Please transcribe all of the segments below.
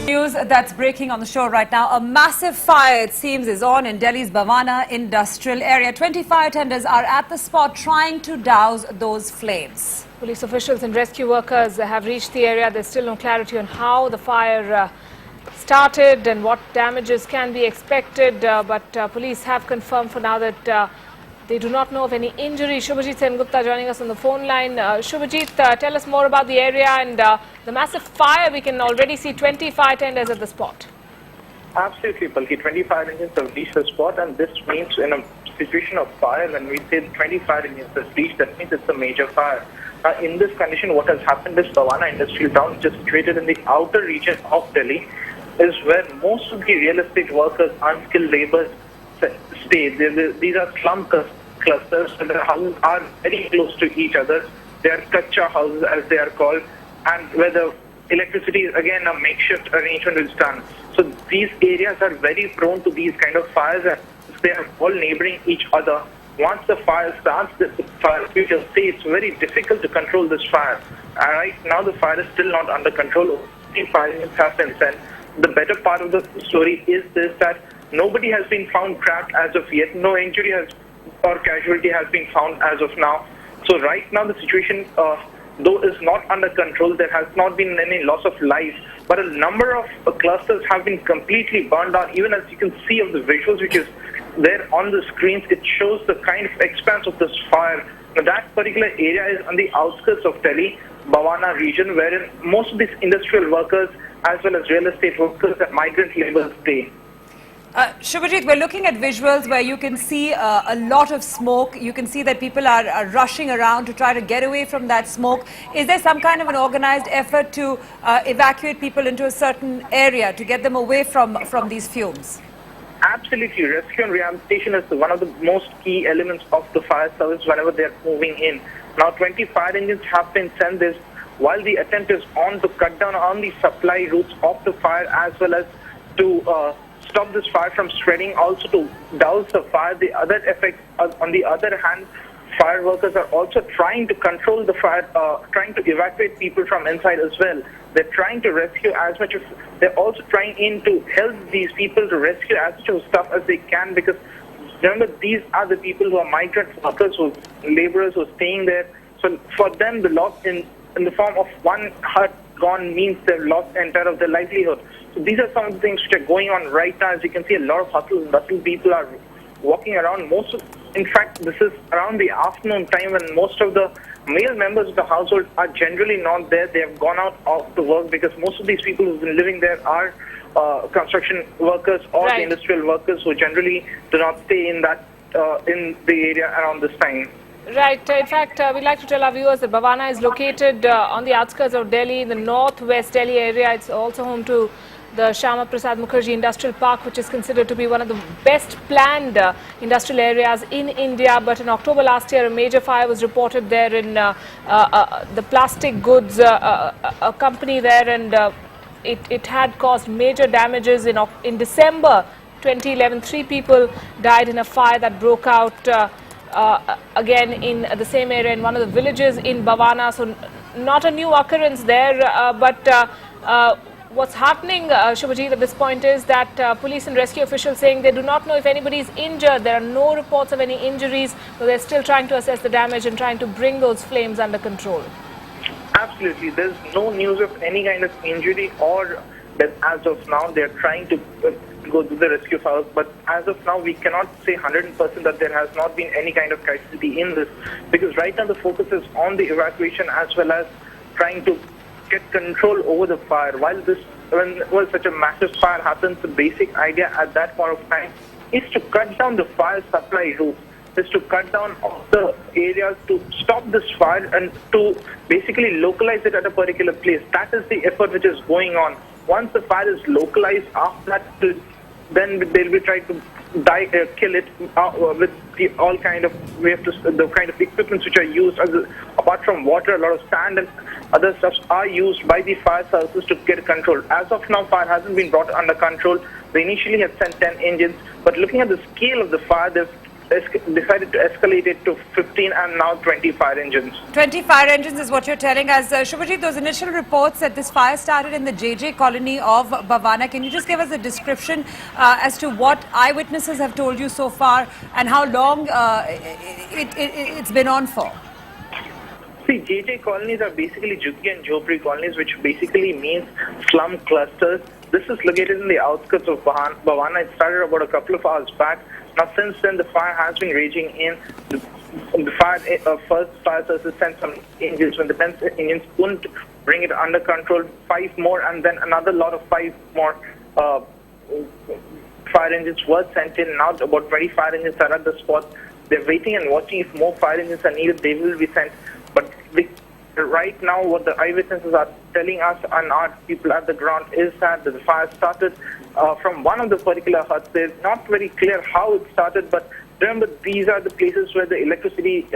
News that's breaking on the show right now. A massive fire, it seems, is on in Delhi's Bawana industrial area. 20 fire tenders are at the spot trying to douse those flames. Police officials and rescue workers have reached the area. There's still no clarity on how the fire started and what damages can be expected. But police have confirmed for now that they do not know of any injury. Shubhajit Sengupta joining us on the phone line. Shubhajit, tell us more about the area and the massive fire. We can already see 20 fire tenders at the spot. Absolutely, Palki. 20 fire engines have reached the spot, and this means in a situation of fire, when we say 20 fire engines have reached, that means it's a major fire. In this condition, what has happened is Bawana industrial town, which is situated in the outer region of Delhi, is where most of the real estate workers, unskilled laborers stay. These are slum clusters, and the houses are very close to each other. They are kacha houses, as they are called, and where the electricity is again a makeshift arrangement is done. So these areas are very prone to these kind of fires, and they are all neighboring each other. Once the fire starts, the fire officials say it's very difficult to control this fire. Right now, the fire is still not under control. The fire engines have been sent. The better part of the story is this, that nobody has been found trapped as of yet. No injury or casualty has been found as of now. So right now the situation, though is not under control, there has not been any loss of life, but a number of clusters have been completely burned down. Even as you can see of the visuals which is there on the screens, it shows the kind of expanse of this fire. Now, that particular area is on the outskirts of Delhi, Bawana region, wherein most of these industrial workers as well as real estate workers and migrant laborers stay. Shubhajit, we're looking at visuals where you can see a lot of smoke. You can see that people are rushing around to try to get away from that smoke. Is there some kind of an organized effort to evacuate people into a certain area to get them away from these fumes? Absolutely. Rescue and rehabilitation is one of the most key elements of the fire service whenever they're moving in. Now, 20 fire engines have been sent this while the attempt is on to cut down on the supply routes of the fire, as well as to stop this fire from spreading, also to douse the fire. The other effect, on the other hand, fire workers are also trying to control the fire, trying to evacuate people from inside as well. They're trying to rescue as much as, they're also trying to help these people to rescue as much of stuff as they can, because remember, these are the people who are migrant workers, who laborers who are staying there. So for them, the loss in the form of one hut gone means they've lost the entire of their livelihood. So these are some of the things which are going on right now. As you can see, a lot of hustle and bustle people are walking around. In fact, this is around the afternoon time when most of the male members of the household are generally not there. They have gone out to work, because most of these people who've been living there are construction workers or the industrial workers who generally do not stay in the area around this time. Right. In fact, we'd like to tell our viewers that Bawana is located on the outskirts of Delhi, in the northwest Delhi area. It's also home to the Shyama Prasad Mukherjee Industrial Park, which is considered to be one of the best planned industrial areas in India. But in October last year, a major fire was reported there in the plastic goods a company there, and it had caused major damages. In December 2011, 3 people died in a fire that broke out again in the same area in one of the villages in Bawana. So not a new occurrence there, but what's happening, Shubhajit, at this point is that police and rescue officials saying they do not know if anybody is injured. There are no reports of any injuries, but they're still trying to assess the damage and trying to bring those flames under control. Absolutely. There's no news of any kind of injury or death as of now. They're trying to go to the rescue files, but as of now, we cannot say 100% that there has not been any kind of casualty in this, because right now the focus is on the evacuation as well as trying to get control over the fire. When such a massive fire happens, the basic idea at that point of time is to cut down the fire supply routes, is to cut down all the areas to stop this fire and to basically localize it at a particular place. That is the effort which is going on. Once the fire is localized, after that, then they'll be trying to kill it with the kind of equipment which are used. Apart from water, a lot of sand and other stuff are used by the fire services to get control. As of now, fire hasn't been brought under control. They initially had sent 10 engines, but looking at the scale of the fire, they've decided to escalate it to 15 and now 20 fire engines. 20 fire engines is what you're telling us. Shubhajit, those initial reports that this fire started in the JJ colony of Bawana. Can you just give us a description as to what eyewitnesses have told you so far and how long it's been on for? See, JJ colonies are basically Juggi and Jhopri colonies, which basically means slum clusters. This is located in the outskirts of Bawana. It started about a couple of hours back. Now, since then, the fire has been raging in. The first fire services sent some engines. When the 10 engines couldn't bring it under control, 5 more, and then another lot of 5 more fire engines were sent in. Now, about 20 fire engines are at the spot. They're waiting and watching. If more fire engines are needed, they will be sent. But right now, what the eyewitnesses are telling us and our people at the ground is that the fire started from one of the particular huts. They're not very clear how it started, but remember, these are the places where the electricity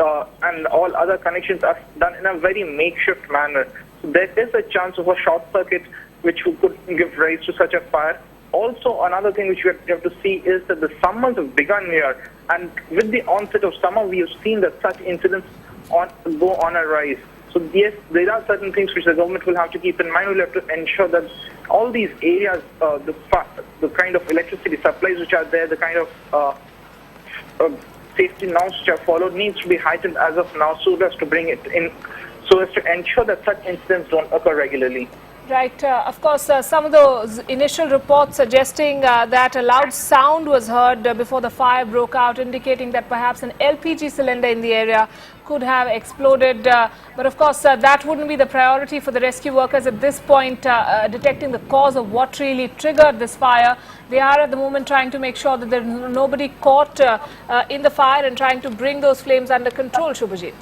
and all other connections are done in a very makeshift manner. So there is a chance of a short circuit which could give rise to such a fire. Also, another thing which we have to see is that the summers have begun here, and with the onset of summer, we have seen that such incidents go on a rise. So yes, there are certain things which the government will have to keep in mind. We'll have to ensure that all these areas, the kind of electricity supplies which are there, the kind of safety norms which are followed needs to be heightened as of now, so as to bring it in, so as to ensure that such incidents don't occur regularly. Right. Of course, some of those initial reports suggesting that a loud sound was heard before the fire broke out, indicating that perhaps an LPG cylinder in the area could have exploded. But of course, that wouldn't be the priority for the rescue workers at this point, detecting the cause of what really triggered this fire. They are at the moment trying to make sure that there's nobody caught in the fire and trying to bring those flames under control, Shubhajit.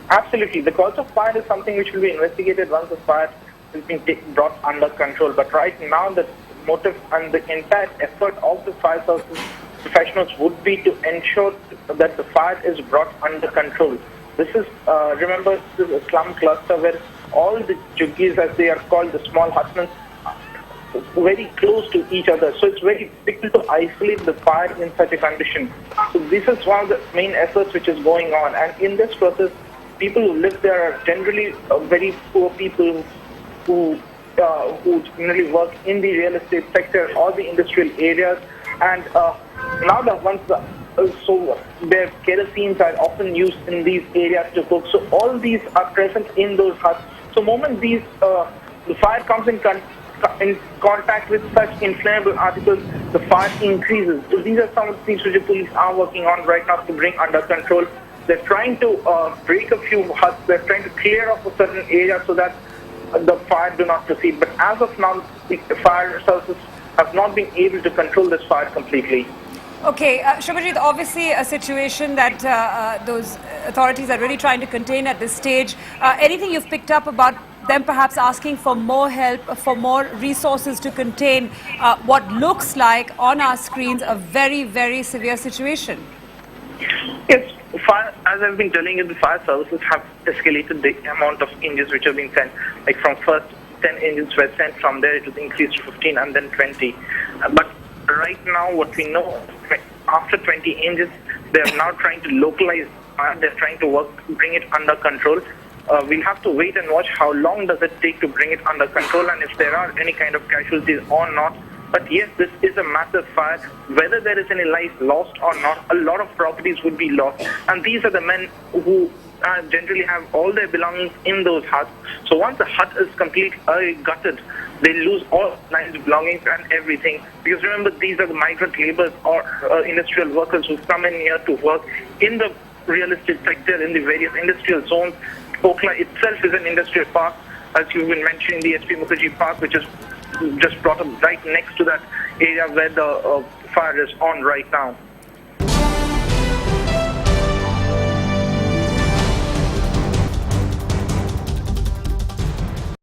Absolutely. The cause of fire is something which will be investigated once the fire has been brought under control. But right now, the motive and the entire effort of the fire services professionals would be to ensure that the fire is brought under control. This is, remember, this is a slum cluster where all the Juggis, as they are called, the small hutments, very close to each other. So it's very difficult to isolate the fire in such a condition. So this is one of the main efforts which is going on. And in this process, people who live there are generally very poor people who generally work in the real estate sector or the industrial areas. And now that once so their kerosenes are often used in these areas to cook. So all these are present in those huts. So moment these the fire comes in contact with such inflammable articles, the fire increases. So these are some of the things which the police are working on right now to bring under control. They're trying to break a few huts. They're trying to clear off a certain area so that the fire do not proceed. But as of now, the fire services have not been able to control this fire completely. Okay, Shubhajit, obviously a situation that those authorities are really trying to contain at this stage. Anything you've picked up about them perhaps asking for more help, for more resources to contain what looks like on our screens a very, very severe situation? Yes, as I've been telling you, the fire services have escalated the amount of engines which have been sent. Like from first 10 engines were sent, from there it was increased to 15 and then 20. But right now what we know, after 20 engines, they are now trying to localize fire. They're trying to bring it under control. We'll have to wait and watch how long does it take to bring it under control and if there are any kind of casualties or not. But yes, this is a massive fire. Whether there is any life lost or not, a lot of properties would be lost. And these are the men who generally have all their belongings in those huts. So once the hut is completely gutted, they lose all kinds of belongings and everything. Because remember, these are the migrant laborers or industrial workers who come in here to work in the real estate sector, in the various industrial zones. Pokhla itself is an industrial park, as you've been mentioning, the SP Mukherjee Park, which is just brought up right next to that area where the fire is on right now.